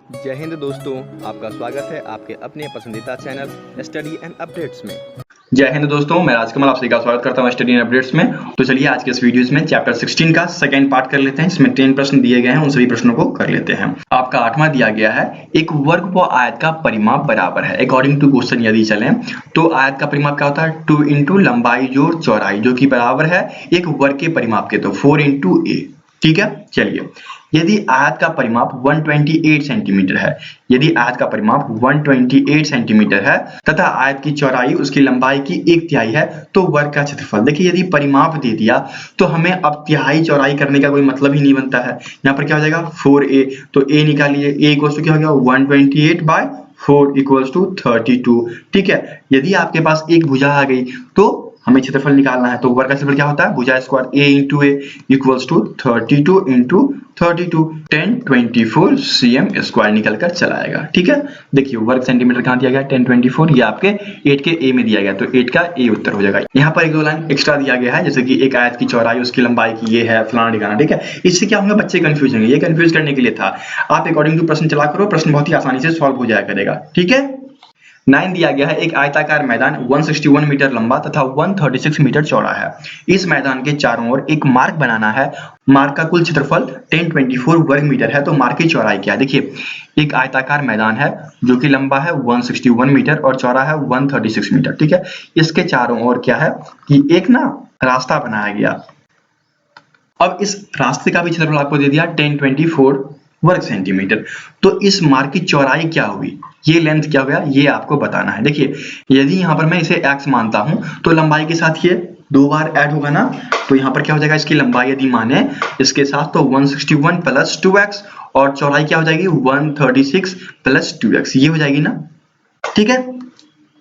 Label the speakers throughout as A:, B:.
A: जय हिंद दोस्तों, आपका स्वागत है आपके अपने पसंदीदा चैनल स्टडी एंड अपडेट्स में।
B: जय हिंद दोस्तों, मैं राजकमल आप सभी का स्वागत करता हूं स्टडी एंड अपडेट्स में। तो चलिए आज के इस वीडियोस में चैप्टर 16 का सेकंड पार्ट कर लेते हैं। इसमें 10 प्रश्न दिए गए हैं, उन सभी प्रश्नों को कर लेते हैं। आपका 8वां दिया गया है, एक वर्ग व आयत का परिमाप बराबर है। अकॉर्डिंग टू क्वेश्चन यदि चलें तो आयत का परिमाप क्या होता है, 2 इंटू लंबाई जोड़ चौड़ाई, जो कि बराबर है एक वर्ग के परिमाप के, तो 4 इंटू ए। ठीक है, चलिए यदि आयत का परिमाप 128 सेंटीमीटर है, यदि आयत का परिमाप 128 सेंटीमीटर है तथा आयत की चौड़ाई उसकी लंबाई की 1/3 है, तो वर्ग का क्षेत्रफल। देखिए यदि परिमाप दे दिया तो हमें अब तिहाई चौड़ाई करने का कोई मतलब ही नहीं बनता है। यहाँ पर क्या हो जाएगा 4a, तो a निकालिए, a इक्वल्स टू क्या हो गया 128/4 इक्वल्स टू 32। ठीक है, यदि आपके पास एक भुजा आ गई तो हमें क्षेत्रफल निकालना है, तो वर्ग का क्षेत्रफल क्या होता है, भुजा square a into a equals to 32 into 32, 1024 cm square निकल कर चला आएगा। ठीक है, देखिए वर्ग सेंटीमीटर कहाँ दिया गया 1024, ये आपके 8 के a में दिया गया, तो 8 का a उत्तर हो जाएगा। यहाँ पर एक दो लाइन एक्स्ट्रा दिया गया है, जैसे कि एक आयत की चौड़ाई उसकी लंबाई की ये है, फलाना ठिकाना। ठीक है, इससे क्या होंगे, बच्चे कंफ्यूज होंगे, ये कंफ्यूज करने के लिए था। आप अकॉर्डिंग टू प्रश्न चला करो, प्रश्न बहुत ही आसानी से सॉल्व हो जाया करेगा। ठीक है, 9 दिया गया है, एक आयताकार मैदान 161 मीटर लंबा तथा 136 मीटर चौड़ा है। इस मैदान के चारों ओर एक मार्ग बनाना है। मार्ग का कुल क्षेत्रफल 1024 वर्ग मीटर है, तो मार्ग की चौड़ाई क्या है। देखिए एक आयताकार मैदान है जो कि लंबा है 161 मीटर और चौड़ा है 136 मीटर। ठीक है, इसके चारों ओर क्या है कि एक ना रास्ता बनाया गया। अब इस रास्ते का भी क्षेत्रफल आपको दे दिया 1024 वर्ग सेंटीमीटर, तो इस मार्ग की चौड़ाई क्या हुई, ये लेंथ क्या हो गया, ये आपको बताना है। देखिए यदि यहाँ पर मैं इसे x मानता हूं तो लंबाई के साथ ये दो बार ऐड होगा ना, तो यहाँ पर क्या हो जाएगा, इसकी लंबाई यदि माने इसके साथ तो 161 प्लस 2x और चौड़ाई क्या हो जाएगी 136 प्लस 2x, ये हो जाएगी ना। ठीक है,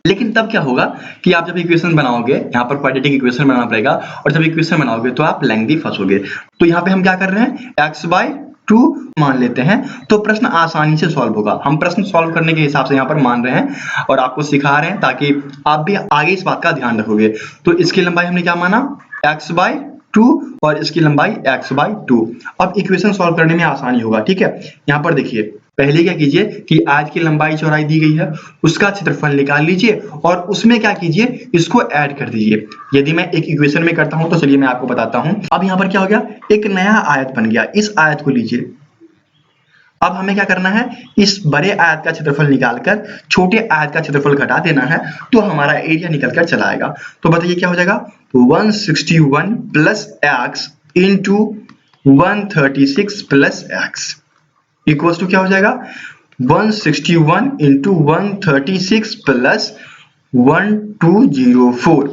B: लेकिन तब क्या होगा कि आप जब इक्वेशन बनाओगे, यहाँ पर क्वाड्रेटिक इक्वेशन बनाना पड़ेगा, और जब इक्वेशन बनाओगे तो आप लेंथी फंसोगे। तो यहाँ पे हम क्या कर रहे हैं, x/2 मान लेते हैं, तो प्रश्न आसानी से सॉल्व होगा। हम प्रश्न सॉल्व करने के हिसाब से यहाँ पर मान रहे हैं और आपको सिखा रहे हैं ताकि आप भी आगे इस बात का ध्यान रखोगे। तो इसकी लंबाई हमने क्या माना x/2 और इसकी लंबाई x/2। अब इक्वेशन सॉल्व करने में आसानी होगा। ठीक है, यहाँ पर देखिए पहले क्या कीजिए कि आज की लंबाई चौड़ाई दी गई है, उसका क्षेत्रफल निकाल लीजिए और उसमें क्या कीजिए, इसको ऐड कर दीजिए। यदि मैं एक इक्वेशन में करता हूं तो चलिए मैं आपको बताता हूं। अब यहाँ पर क्या हो गया, एक नया आयत बन गया, इस आयत को लीजिए। अब हमें क्या करना है, इस बड़े आयत का क्षेत्रफल निकालकर छोटे आयत का क्षेत्रफल घटा देना है, तो हमारा एरिया निकल कर चला आएगा। तो बताइए क्या हो जाएगा, 161 plus x into 136 plus x equals to क्या हो जाएगा 161 इंटू 136 प्लस 1204,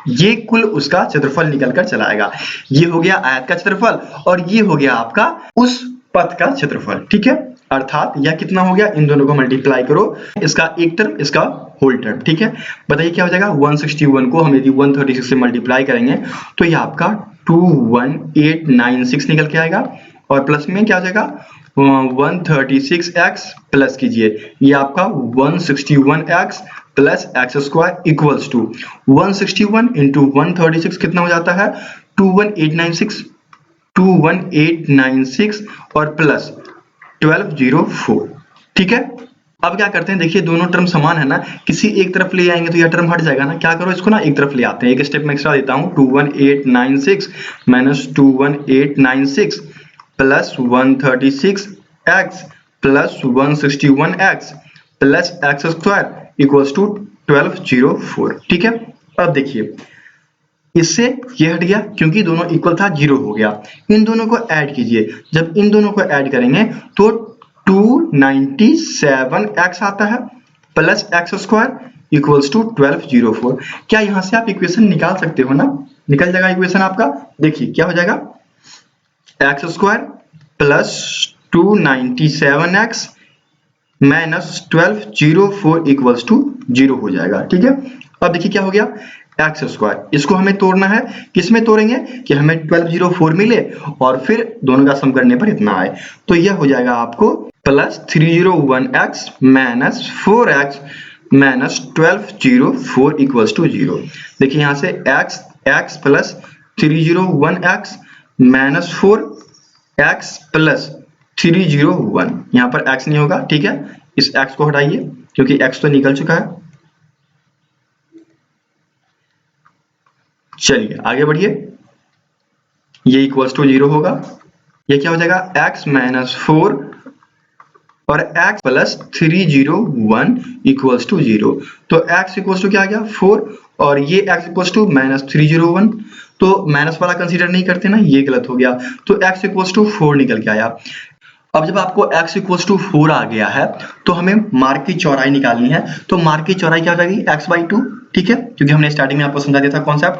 B: ये कुल उसका क्षेत्रफल निकल कर चला आएगा। ये हो गया आयत का क्षेत्रफल और ये हो गया आपका उस पथ का क्षेत्रफल। ठीक है, अर्थात यह कितना हो गया, इन दोनों को मल्टीप्लाई करो, इसका एक टर्म इसका होल टर्म। ठीक है, बताइए क्या हो जाएगा, 161 को हम यदि 136 से मल्टीप्लाई करेंगे तो ये आपका 21896 निकल के आएगा, और प्लस में क्या हो जाएगा 136x प्लस कीजिए, ये आपका 161x plus x square equals to 161 into 136 कितना हो जाता है 21896 और प्लस 1204। ठीक है, अब क्या करते हैं, देखिए दोनों टर्म समान है ना, किसी एक तरफ ले आएंगे तो यह टर्म हट जाएगा ना। क्या करो, इसको ना एक तरफ ले आते हैं, एक स्टेप में एक्स्ट्रा देता हूं, 21896 minus 21896 plus 136x plus 161x plus x square equals to 1204। ठीक है, अब देखिए इससे ये हट गया क्योंकि दोनों इक्वल था, जीरो हो गया। इन दोनों को ऐड कीजिए, जब इन दोनों को ऐड करेंगे तो 297x आता है plus x square equals to 1204। क्या यहां से आप इक्वेशन निकाल सकते हो ना, निकल जाएगा इक्वेशन आपका। देखिए क्या हो जाएगा, x square plus 297x minus 1204 equals to 0 हो जाएगा। ठीक है, अब देखिए क्या हो गया, एक्स स्क्वायर, इसको हमें तोड़ना है, किसमें तोड़ेंगे कि हमें 1204 मिले और फिर दोनों का सम करने पर इतना आए, तो यह हो जाएगा आपको plus 301x minus 4x minus 1204 equals to 0। देखिए यहाँ से x plus 301x minus 4x plus 301। यहाँ पर x नहीं होगा, ठीक है, इस x को हटाइए क्योंकि x तो निकल चुका है। चलिए आगे बढ़िए, ये इक्वल्स टू 0 होगा। ये क्या हो जाएगा, x माइनस 4 और x प्लस 301 इक्वल्स टू 0। तो x इक्वल्स टू क्या आ गया 4 और ये x इक्वल्स टू माइनस 301, तो माइनस वाला कंसीडर नहीं करते ना, ये गलत हो गया। तो x इक्वल्स टू 4 निकल के आया। अब जब आपको x इक्वल्स टू 4 आ गया है तो हमें मार्ग की चौड़ाई निकालनी है। तो मार्ग की चौड़ाई क्या हो जाएगी, x/2, ठीक है, क्योंकि हमने स्टार्टिंग में आपको समझा दिया था कॉन्सेप्ट।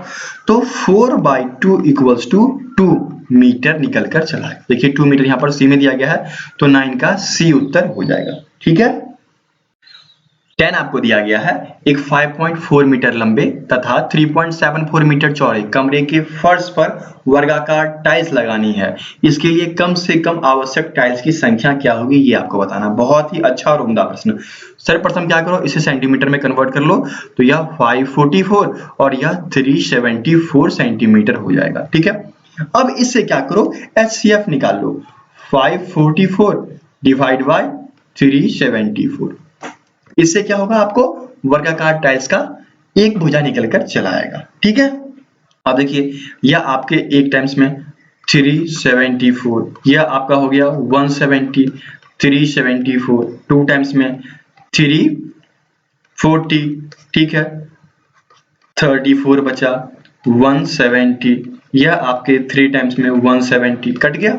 B: तो 4/2 इक्वल्स टू 2 मीटर निकल कर चला है। देखिए 2 मीटर यहाँ पर सी में दिया गया है, तो 9 का सी उत्तर हो जाएगा, ठीक है। 10 आपको दिया गया है, एक 5.4 मीटर लंबे तथा 3.74 मीटर चौड़े कमरे के फर्श पर वर्गाकार टाइल्स लगानी है। इसके लिए कम से कम आवश्यक टाइल्स की संख्या क्या होगी, ये आपको बताना। बहुत ही अच्छा और उम्दा प्रश्न। सर्वप्रथम क्या करो, इसे सेंटीमीटर में कन्वर्ट कर लो, तो यह 544 और यह 374 सेंटीमीटर हो जाएगा, ठीक है। अब इससे क्या करो, HCF निकाल लो। 544 डिवाइड बाय 374, इससे क्या होगा, आपको वर्गाकार टाइल्स का एक भुजा निकल कर चला आएगा, ठीक है। अब देखिए यह आपके एक टाइम्स में 374, यह आपका हो गया 170, 374, टू टाइम्स में 340, ठीक है, 34 बचा 170, यह आपके 3 टाइम्स में 170 कट गया।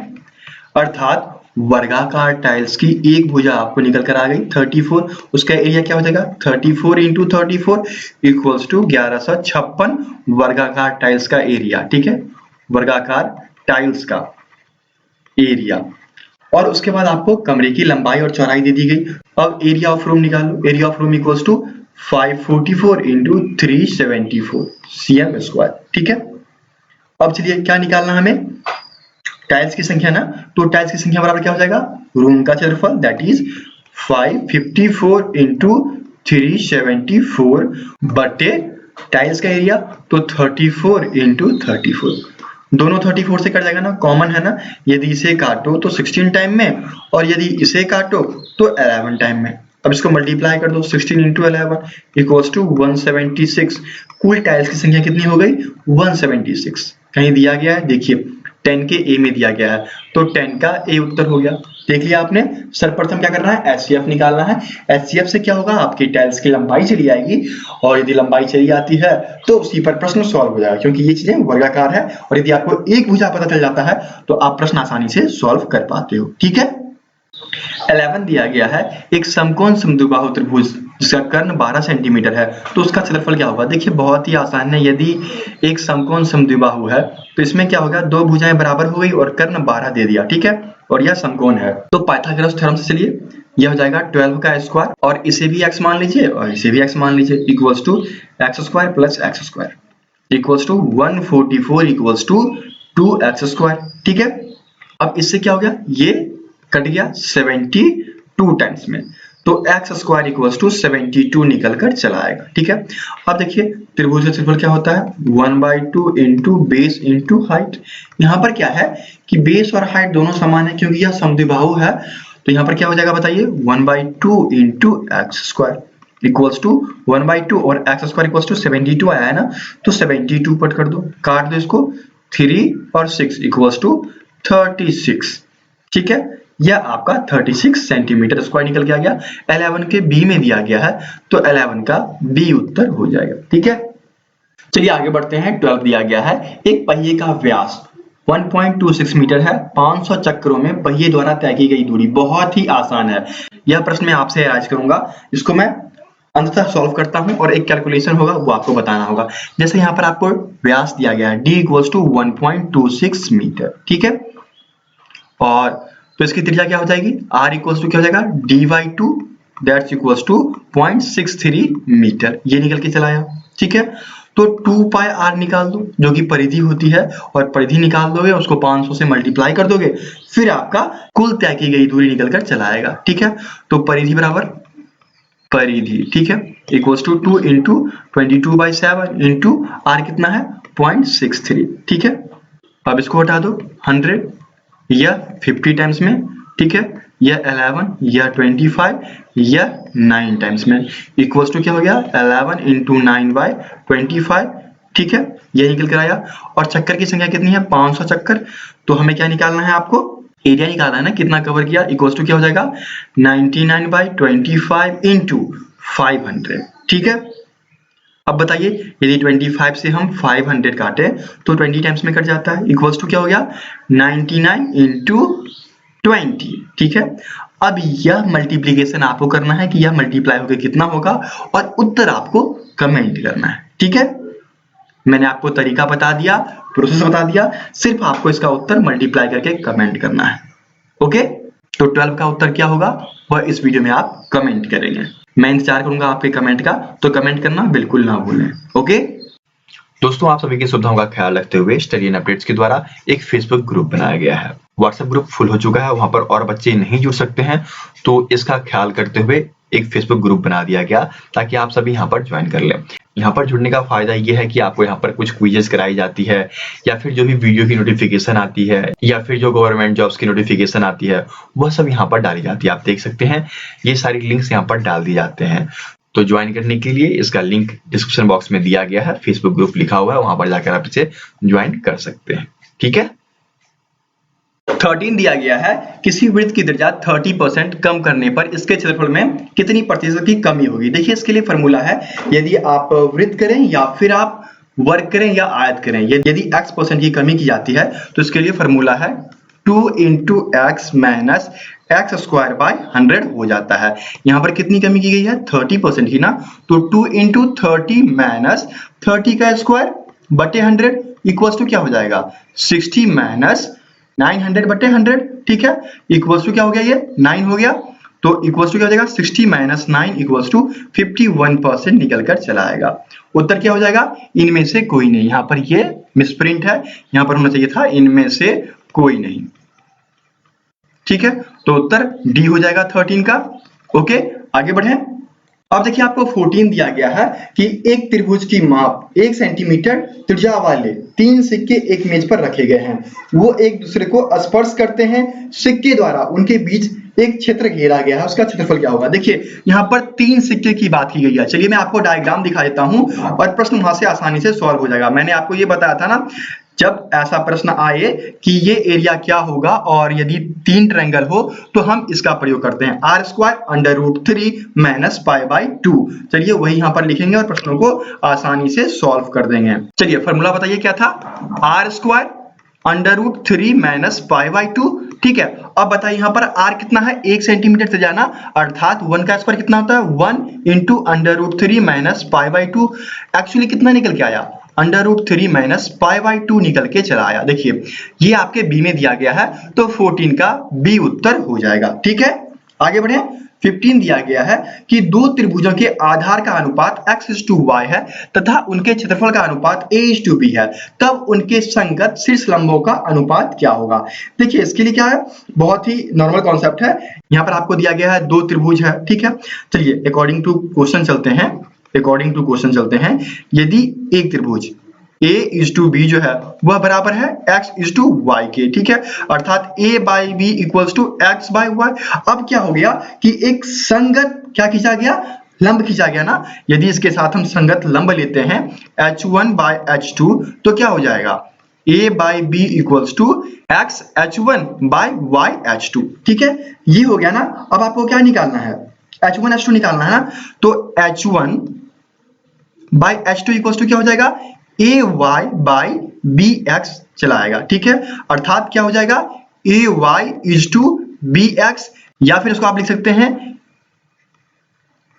B: अर्थात वर्गाकार टाइल्स की एक भुजा आपको निकल कर आ गई 34। उसका एरिया क्या हो जाएगा, 34 इंटू 34 इक्वल्स टू 1156 वर्गाकार टाइल्स का एरिया, ठीक है, वर्गाकार टाइल्स का एरिया। और उसके बाद आपको कमरे की लंबाई और चौड़ाई दे दी गई। अब एरिया ऑफ रूम निकालो। Area of room equals to 544 into 374 cm square, ठीक है। अब चलिए क्या निकालना हमें, टाइल्स की संख्या ना, तो टाइल्स की संख्या बराबर क्या हो जाएगा, रूम का क्षेत्रफल, दैट इज 554 इंटू 374 बटे टाइल्स का एरिया, तो 34 इंटू 34। दोनों 34 से कट जाएगा ना, कॉमन है ना। यदि इसे काटो तो 16 टाइम में और यदि इसे काटो तो 11 टाइम में। अब इसको मल्टीप्लाई कर दो, 16 इंटू 11 इक्वल्स टू 176। कुल टाइल्स की संख्या कितनी हो गई, 176। कहीं दिया गया है, देखिए 10 के ए में दिया गया है, तो 10 का ए उत्तर हो गया। देख लिया आपने। सर्वप्रथम क्या करना है, HCF निकालना है। HCF से क्या होगा, आपकी टाइल्स की लंबाई चली आएगी और यदि लंबाई चली आती है तो उसी पर प्रश्न सॉल्व हो जाएगा, क्योंकि ये चीजें वर्गाकार है और यदि आपको एक भुजा पता चल जाता है तो आप प्रश्न आसानी से सॉल्व कर पाते हो, ठीक है। 11 दिया गया है, एक समकोण समद्विबाहु त्रिभुज जिसका कर्ण 12 सेंटीमीटर है, तो उसका क्षेत्रफल क्या होगा। देखिए बहुत ही आसान है। यदि एक समकोण समद्विबाहु है तो इसमें क्या होगा, दो भुजाएं बराबर हो गई और कर्ण 12 दे दिया, ठीक है, और यह समकोण है। तो पाइथागोरस थ्योरम से चलिए, यह हो जाएगा 12 का स्क्वायर और इसे भी x मान लीजिए और इसे भी x मान लीजिए, equals to x square plus x square equals to 144 equals to 2x square, ठीक है। अब इससे क्या हो गया, ये कट गया 72 टाइम्स में, तो x स्क्वायर इक्वल्स टू 72 निकल कर चला आएगा, ठीक है। अब देखिए त्रिभुज का क्षेत्रफल क्या होता है, 1/2 इंटू बेस इंटू हाइट। यहाँ पर क्या है कि बेस और हाइट दोनों समान है, क्योंकि यह समद्विबाहु है, तो यहाँ पर क्या हो जाएगा बताइए, 1/2 into x square equals to 1/2 और x स्क्वायर इक्वल्स टू 72 आया है ना, तो 72 पट कर दो, काट दो इसको, 3 और 6 इक्वल्स टू 36, ठीक है। यह आपका 36 सेंटीमीटर स्क्वायर निकल के आ गया। 11 के बी में दिया गया है, तो 11 का बी उत्तर हो जाएगा, ठीक है। चलिए आगे बढ़ते हैं। 12 दिया गया है, एक पहिए का व्यास 1.26 मीटर है, 500 चक्रों में पहिए द्वारा तय की गई दूरी। बहुत ही आसान है यह प्रश्न, मैं आपसे राइज करूंगा, इसको मैं अंततः सॉल्व करता हूं और एक कैलकुलेशन होगा वो आपको बताना होगा। जैसे यहाँ पर आपको व्यास दिया गया है, d इक्वल्स टू 1.26 मीटर, ठीक है, और तो इसकी त्रिज्या क्या हो जाएगी, r इक्वल्स टू क्या हो जाएगा, d/2 that's equals to 0.63 metre, ये निकल के चला आया, ठीक है। तो 2 पाई r निकाल दो जो कि परिधि होती है, और परिधि निकाल दोगे उसको 500 से मल्टीप्लाई कर दोगे, फिर आपका कुल तय की गई दूरी निकल कर चला आएगा, ठीक है। तो परिधि बराबर परिधि, ठीक है, equals to 2 into 22/7 into r कितना है 0.63, ठीक है। अब इसको हटा दो 100 या 50 टाइम्स में, ठीक है, यह 11 यह 25 यह 9 टाइम्स में इक्वल्स टू क्या हो गया 11 इंटू 9/25, ठीक है, ये निकल कर आया। और चक्कर की संख्या कितनी है 500 चक्कर, तो हमें क्या निकालना है, आपको एरिया निकालना है ना, कितना कवर किया, इक्वल्स टू क्या हो जाएगा 99/25 इंटू 500, ठीक है। अब बताइए यदि 25 से हम 500 काटे तो 20 टाइम्स में कट जाता है, इक्वल्स टू क्या हो गया 99 इंटू 20, ठीक है। अब यह मल्टीप्लीकेशन आपको करना है कि यह मल्टीप्लाई होकर कितना होगा और उत्तर आपको कमेंट करना है, ठीक है। मैंने आपको तरीका बता दिया, प्रोसेस बता दिया, सिर्फ आपको इसका उत्तर मल्टीप्लाई करके कमेंट करना है, ओके। तो 12 का उत्तर क्या होगा वह इस वीडियो में आप कमेंट करेंगे। मैं इंतजार करूंगा आपके कमेंट का, तो कमेंट करना बिल्कुल ना भूलें, ओके।
A: दोस्तों, आप सभी की सुविधाओं का ख्याल रखते हुए स्टडी एंड अपडेट्स के द्वारा एक फेसबुक ग्रुप बनाया गया है। व्हाट्सएप ग्रुप फुल हो चुका है, वहां पर और बच्चे नहीं जुड़ सकते हैं, तो इसका ख्याल करते हुए एक फेसबुक ग्रुप बना दिया गया ताकि आप सभी यहाँ पर ज्वाइन कर लें। यहाँ पर जुड़ने का फायदा ये है कि आपको यहाँ पर कुछ क्विजेस कराई जाती है, या फिर जो भी वीडियो की नोटिफिकेशन आती है, या फिर जो गवर्नमेंट जॉब्स की नोटिफिकेशन आती है, वह सब यहाँ पर डाली जाती है। आप देख सकते हैं ये सारी लिंक्स यहाँ पर डाल दी जाते हैं। तो ज्वाइन करने के लिए इसका लिंक डिस्क्रिप्शन बॉक्स में दिया गया है, फेसबुक ग्रुप लिखा हुआ है, वहां पर जाकर आप इसे ज्वाइन कर सकते हैं, ठीक है।
B: 13 दिया गया है, किसी वृत्त की त्रिज्या 30% कम करने पर इसके क्षेत्रफल में कितनी प्रतिशत की कमी होगी। देखिए इसके लिए फॉर्मूला है, यदि आप वृत्त करें या फिर आप वर्ग करें या आयत करें, यदि x% की कमी की जाती है तो इसके लिए फॉर्मूला है 2 into x minus x square by 100 हो जाता है। यहाँ पर कितनी कमी की गई है 30% की ना, तो 2 इंटू 30 माइनस 30 का स्क्वायर बटे 100 इक्वल्स टू क्या हो जाएगा 60 माइनस 900 बटे 100, ठीक है, इक्वल्स टू क्या हो गया ये 9 हो गया, तो इक्वल्स टू क्या हो जाएगा 60 माइनस 9 इक्वल्स टू 51% निकल कर चला आएगा। उत्तर क्या हो जाएगा इनमें से कोई नहीं, यहाँ पर ये मिसप्रिंट है, यहाँ पर होना चाहिए था इनमें से कोई नहीं, ठीक है। तो उत्तर डी हो जाएगा 13 का, ओके। आगे बढ़े। अब देखिए आपको 14 दिया गया है कि एक त्रिभुज की माप 1 सेंटीमीटर त्रिज्या वाले 3 सिक्के एक मेज पर रखे गए हैं, वो एक दूसरे को स्पर्श करते हैं, सिक्के द्वारा उनके बीच एक क्षेत्र घेरा गया है, उसका क्षेत्रफल क्या होगा। देखिए यहाँ पर 3 सिक्के की बात की गई है, चलिए मैं आपको डायग्राम दिखा देता हूं और प्रश्न वहां से आसानी से सॉल्व हो जाएगा। मैंने आपको ये बताया था ना, जब ऐसा प्रश्न आए कि ये एरिया क्या होगा और यदि 3 ट्रायंगल हो तो हम इसका प्रयोग करते हैं r² √3 माइनस π/2। चलिए वही यहाँ पर लिखेंगे और प्रश्नों को आसानी से सॉल्व कर देंगे। चलिए फॉर्मूला बताइए क्या था, r² √3 माइनस π/2, ठीक है। अब बताइए यहाँ पर r कितना है 1 सेंटीमीटर से जाना, अर्थात 1 का स्क्वायर कितना होता है 1 इंटू √3 माइनस π/2, एक्चुअली कितना निकल के आया √3 माइनस π/2 निकल के चला आया। देखिए ये आपके बी में दिया गया है, तो 14 का बी उत्तर हो जाएगा, ठीक है। आगे बढ़े। 15 दिया गया है कि दो त्रिभुजों के आधार का अनुपात x/y है तथा उनके क्षेत्रफल का अनुपात a/b है, तब उनके संगत शीर्ष लंबों का अनुपात क्या होगा। देखिए इसके लिए क्या है, बहुत ही नॉर्मल कॉन्सेप्ट है। यहाँ पर आपको दिया गया है दो त्रिभुज है, ठीक है। चलिए अकॉर्डिंग टू क्वेश्चन चलते हैं, यदि एक त्रिभुज a/b जो है वह बराबर है x/y के, ठीक है, अर्थात a/b इक्वल्स टू x/y। अब क्या हो गया कि एक संगत क्या खींचा गया, लंब खींचा गया ना, यदि इसके साथ हम संगत लंब लेते हैं h1/h2 तो क्या हो जाएगा a/b इक्वल्स टू x/h1/y/h2, ठीक है, ये हो गया ना। अब आपको क्या निकालना है h1 h2 निकालना है ना, तो h1/h2 इक्वल्स टू क्या हो जाएगा ay/bx चला आएगा, ठीक है, अर्थात क्या हो जाएगा ay/bx, या फिर इसको आप लिख सकते हैं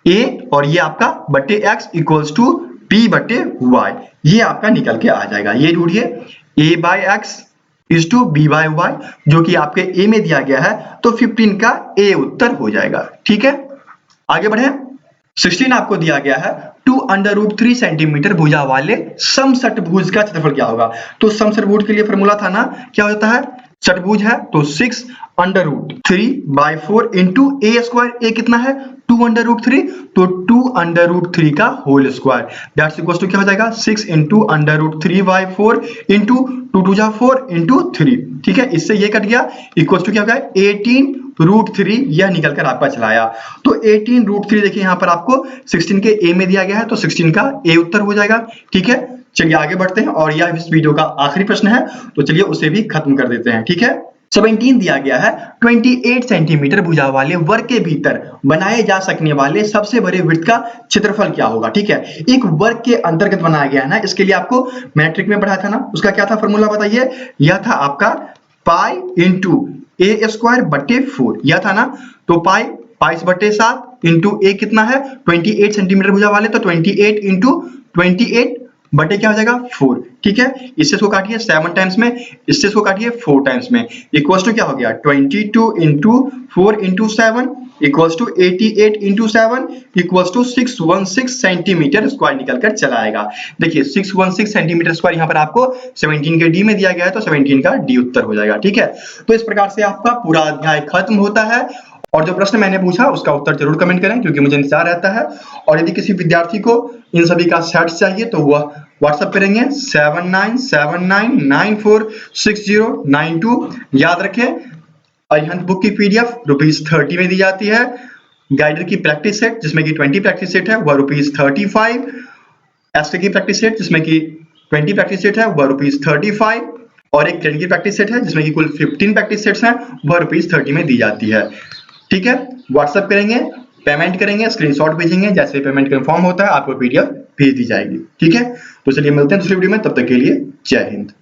B: a और ये आपका बटे x इक्वल्स टू b/y, ये आपका निकल के आ जाएगा। ये ढूंढिए a/x इज टू b/y, जो कि आपके a में दिया गया है, तो 15 का a उत्तर हो जाएगा, ठीक है। आगे बढ़े। 16 आपको दिया गया है 2√3 सेंटीमीटर भुजा वाले समषटभुज का क्षेत्रफल क्या होगा। तो समषटभुज के लिए फॉर्मूला था ना, क्या होता है, षटभुज है तो 6√3/4 इंटू a², a कितना है 2√3, तो 2√3 का whole square, that's equals to क्या हो जाएगा 6 इंटू √3/4 इंटू 2 2 जा 4 इंटू 3, ठीक है, इससे ये कट गया, इक्वल्स टू क्या हो गया 18 तो √3 यह निकल कर आपका चला आया। तो 18√3 देखिए यहाँ पर आपको 16 के ए में दिया गया है, तो 16 का ए उत्तर हो जाएगा। ठीक है, चलिए आगे बढ़ते हैं और यह इस वीडियो का आखिरी प्रश्न है, तो चलिए उसे भी खत्म कर देते हैं। ठीक है, 17 दिया गया है 28 सेंटीमीटर भुजा वाले वर्ग के भीतर बनाए जा सकने वाले सबसे बड़े वृत्त का क्षेत्रफल क्या होगा। ठीक है, एक वर्ग के अंतर्गत बनाया गया है ना, इसके लिए आपको मैट्रिक में पढ़ाया था ना, उसका क्या था फॉर्मूला बताइए, यह था आपका पाई इंटू ए स्क्वायर बटे 4, यह था ना। तो पाई 5/7 इंटू ए कितना है 28 सेंटीमीटर भुजा वाले, तो 28 इंटू 28 बटे क्या हो जाएगा 4। ठीक है, इससे इसको काटिए 7 टाइम्स में, इससे इसको काटिए 4 टाइम्स में, इक्वल्स टू क्या हो गया 22 into 4 into 7 equals to 88 into 7 equals to 616 centimetre square निकल कर चला आएगा। देखिए 616 सेंटीमीटर स्क्वायर यहाँ पर आपको 17 के डी में दिया गया है, तो 17 का डी उत्तर हो जाएगा। ठीक है, तो इस प्रकार से आपका पूरा अध्याय खत्म होता है। और जो प्रश्न मैंने पूछा उसका उत्तर जरूर कमेंट करें, क्योंकि मुझे इंतजार रहता है। और यदि किसी विद्यार्थी को इन सभी का सेट्स चाहिए तो वह व्हाट्सएप करेंगे 7979946092। याद रखें, अरिहंत बुक की पीडीएफ ₹30 में दी जाती है। गाइडर की प्रैक्टिस सेट जिसमें कि 20 प्रैक्टिस सेट है वह ₹35। एस्टे की प्रैक्टिस सेट जिसमें कि 20 प्रैक्टिस सेट है वह ₹35। और एक ट्रेन की प्रैक्टिस सेट है जिसमें कि कुल 15 प्रैक्टिस सेट्स हैं, वह ₹30 में दी जाती है। ठीक है, व्हाट्सएप करेंगे, पेमेंट करेंगे, स्क्रीनशॉट भेजेंगे, जैसे पेमेंट कंफर्म होता है आपको पीडीएफ भेज दी जाएगी। ठीक है, तो चलिए मिलते हैं दूसरी वीडियो में, तब तक के लिए जय हिंद।